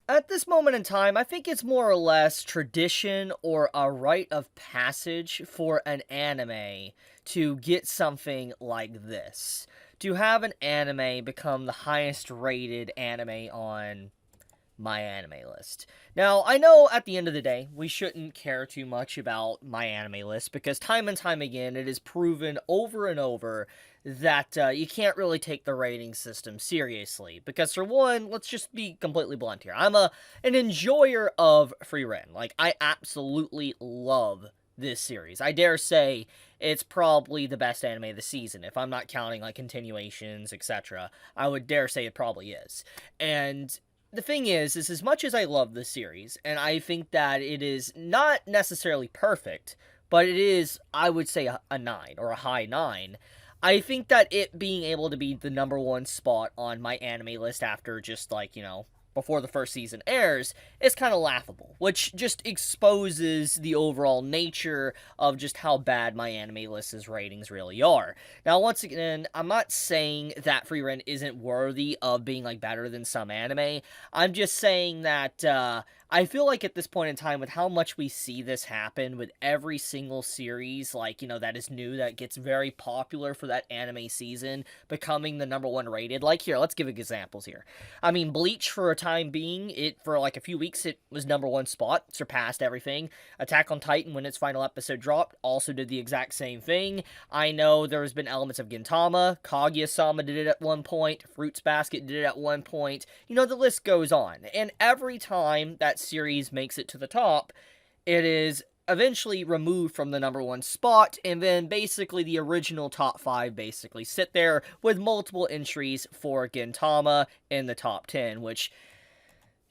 At this moment in time, I think it's more or less tradition or a rite of passage for an anime to get something like this. To have an anime become the highest rated anime on my anime list. Now, I know at the end of the day, we shouldn't care too much about my anime list because time and time again, it is proven over and over that you can't really take the rating system seriously. Because for one, let's just be completely blunt here. I'm an enjoyer of Frieren. Like, I absolutely love this series. I dare say it's probably the best anime of the season. If I'm not counting like continuations, etc., I would dare say it probably is. And the thing is as much as I love this series, and I think that it is not necessarily perfect, but it is, I would say, a 9 or a high 9. I think that it being able to be the number one spot on my anime list after just like, before the first season airs is kind of laughable, which just exposes the overall nature of just how bad my anime list's ratings really are. Now, once again, I'm not saying that Frieren isn't worthy of being like better than some anime. I'm just saying that I feel like at this point in time, with how much we see this happen with every single series, like, that is new, that gets very popular for that anime season, becoming the number one rated. Like, here, let's give examples here. I mean, Bleach, for a time being, for like a few weeks, it was number one spot, surpassed everything. Attack on Titan, when its final episode dropped, also did the exact same thing. I know there's been elements of Gintama, Kaguya-sama did it at one point, Fruits Basket did it at one point, the list goes on. And every time that series makes it to the top, it is eventually removed from the number one spot, and then basically the original top 5 basically sit there with multiple entries for Gintama in the top 10, which,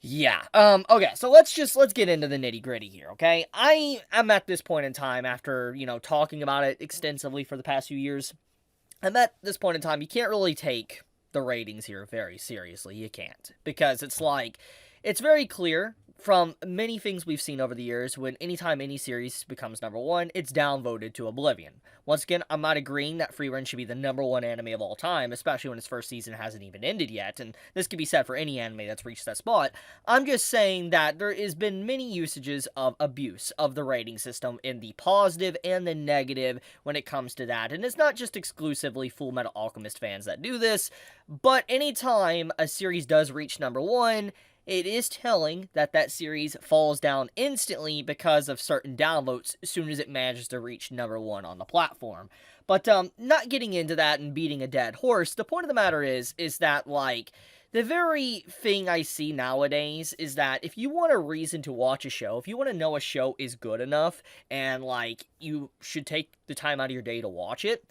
yeah. Okay, so let's get into the nitty-gritty here, okay? I am at this point in time, after, talking about it extensively for the past few years, I'm at this point in time, you can't really take the ratings here very seriously. You can't. Because it's very clear from many things we've seen over the years, when anytime any series becomes number one, it's downvoted to oblivion. Once again, I'm not agreeing that Frieren should be the number one anime of all time, especially when its first season hasn't even ended yet, and this can be said for any anime that's reached that spot. I'm just saying that there has been many usages of abuse of the rating system in the positive and the negative when it comes to that, and it's not just exclusively Full Metal Alchemist fans that do this, but anytime a series does reach number one, it is telling that that series falls down instantly because of certain downvotes as soon as it manages to reach number one on the platform. But not getting into that and beating a dead horse, the point of the matter is that, like, the very thing I see nowadays is that if you want a reason to watch a show, if you want to know a show is good enough and, like, you should take the time out of your day to watch it,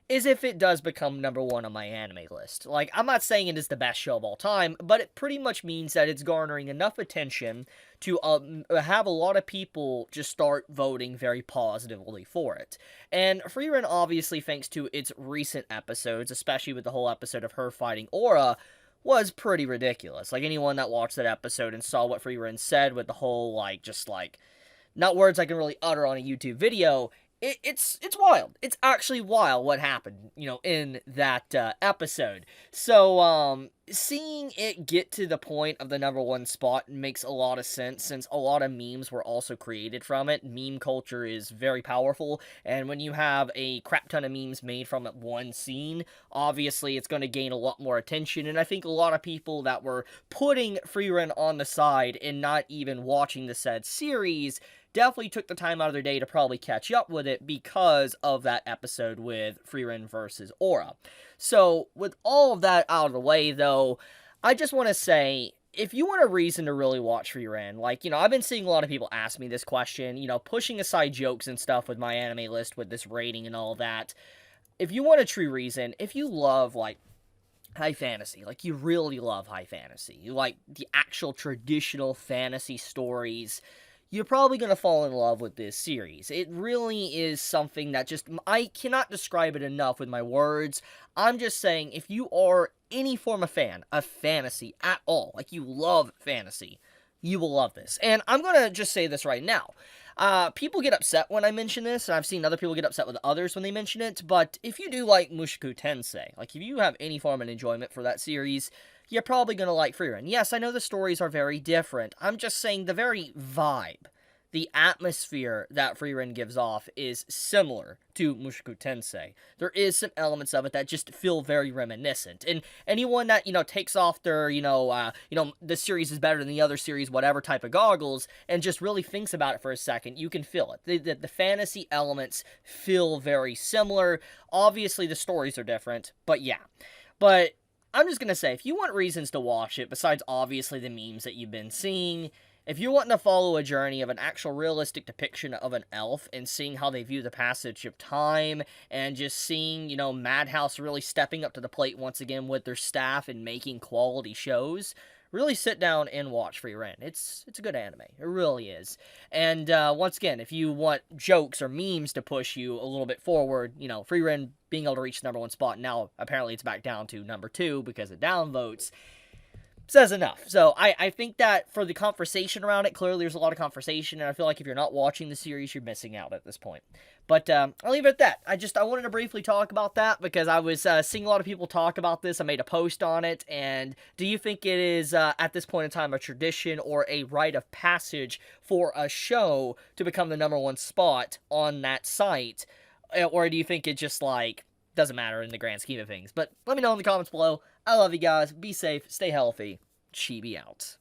is if it does become number one on my anime list. Like, I'm not saying it is the best show of all time, but it pretty much means that it's garnering enough attention to have a lot of people just start voting very positively for it. And Frieren, obviously, thanks to its recent episodes, especially with the whole episode of her fighting Aura, was pretty ridiculous. Like, anyone that watched that episode and saw what Frieren said with the whole, not words I can really utter on a YouTube video, it's wild. It's actually wild what happened, in that episode. So, seeing it get to the point of the number one spot makes a lot of sense, since a lot of memes were also created from it. Meme culture is very powerful, and when you have a crap ton of memes made from one scene, obviously it's going to gain a lot more attention, and I think a lot of people that were putting Frieren on the side and not even watching the said series definitely took the time out of their day to probably catch up with it because of that episode with Frieren versus Aura. So, with all of that out of the way, though, I just want to say, if you want a reason to really watch Frieren, I've been seeing a lot of people ask me this question, pushing aside jokes and stuff with my anime list with this rating and all that. If you want a true reason, if you love, high fantasy, you really love high fantasy, you like the actual traditional fantasy stories, you're probably going to fall in love with this series. It really is something that I cannot describe it enough with my words. I'm just saying, if you are any form of fan of fantasy at all, you love fantasy, you will love this. And I'm going to just say this right now. People get upset when I mention this, and I've seen other people get upset with others when they mention it, but if you do like Mushoku Tensei, if you have any form of enjoyment for that series, you're probably going to like Frieren. Yes, I know the stories are very different. I'm just saying the very vibe, the atmosphere that Frieren gives off is similar to Mushoku Tensei. There is some elements of it that just feel very reminiscent. And anyone that, takes off their, this series is better than the other series, whatever type of goggles, and just really thinks about it for a second, you can feel it. The fantasy elements feel very similar. Obviously, the stories are different, but yeah. But I'm just going to say, if you want reasons to watch it, besides obviously the memes that you've been seeing, if you're wanting to follow a journey of an actual realistic depiction of an elf and seeing how they view the passage of time and just seeing, Madhouse really stepping up to the plate once again with their staff and making quality shows, really sit down and watch Frieren. It's a good anime. It really is. And once again, if you want jokes or memes to push you a little bit forward, Frieren being able to reach the number 1 spot, now apparently it's back down to number 2 because of downvotes, says enough. So I think that for the conversation around it, clearly there's a lot of conversation, and I feel like if you're not watching the series, you're missing out at this point. But I'll leave it at that. I wanted to briefly talk about that because I was seeing a lot of people talk about this. I made a post on it, and do you think it is, at this point in time, a tradition or a rite of passage for a show to become the number 1 spot on that site? Or do you think it just, doesn't matter in the grand scheme of things? But let me know in the comments below. I love you guys. Be safe. Stay healthy. Chibi out.